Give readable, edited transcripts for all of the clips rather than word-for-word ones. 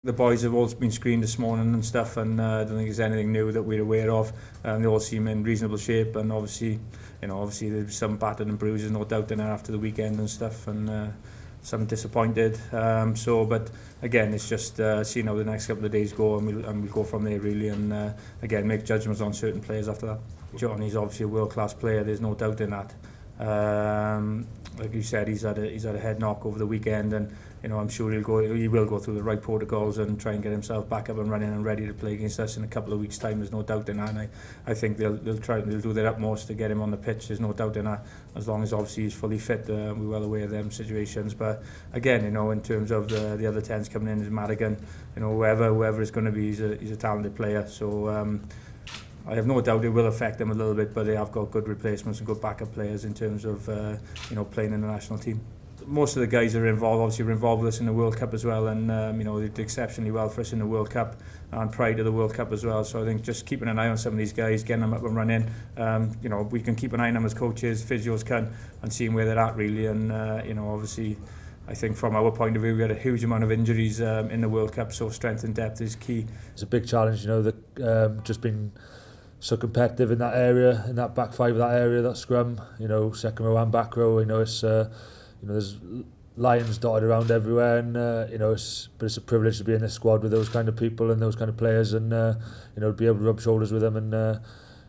The boys have all been screened this morning and stuff, and I don't think there's anything new that we're aware of. They all seem in reasonable shape, and obviously there's some battered and bruises, no doubt, in there after the weekend and stuff, and some disappointed. But again, it's just seeing how the next couple of days go, and we'll go from there really, and again make judgments on certain players after that. Johnny's obviously a world-class player. There's no doubt in that. Like you said, he's had a head knock over the weekend, and I'm sure he will go through the right protocols and try and get himself back up and running and ready to play against us in a couple of weeks' time. There's no doubt in that, and I think they'll do their utmost to get him on the pitch. There's no doubt in that, as long as obviously he's fully fit. We're well aware of them situations, but again, in terms of the other 10s coming in, is Madigan, whoever it's going to be, he's a talented player. So I have no doubt it will affect them a little bit, but they have got good replacements and good backup players in terms of playing in the national team. Most of the guys that are involved obviously were involved with us in the World Cup as well, and they did exceptionally well for us in the World Cup and prior to the World Cup as well. So I think just keeping an eye on some of these guys, getting them up and running. We can keep an eye on them as coaches, physios can, and seeing where they're at really. And obviously, I think from our point of view, we had a huge amount of injuries in the World Cup, so strength and depth is key. It's a big challenge, that just been so competitive in that area, in that back five of that area, that scrum, second row and back row. It's there's lions dotted around everywhere, and it's a privilege to be in this squad with those kind of people and those kind of players, and be able to rub shoulders with them, and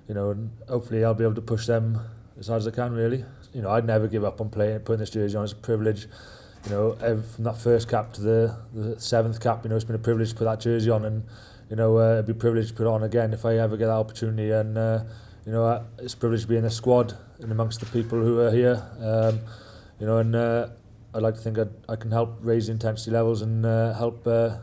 and hopefully I'll be able to push them as hard as I can. Really, I'd never give up on putting this jersey on. It's a privilege. From that first cap to the 7th cap, it's been a privilege to put that jersey on, and it'd be a privilege to put it on again if I ever get that opportunity. And it's a privilege to be in this squad and amongst the people who are here. And I'd like to think I can help raise the intensity levels and help out.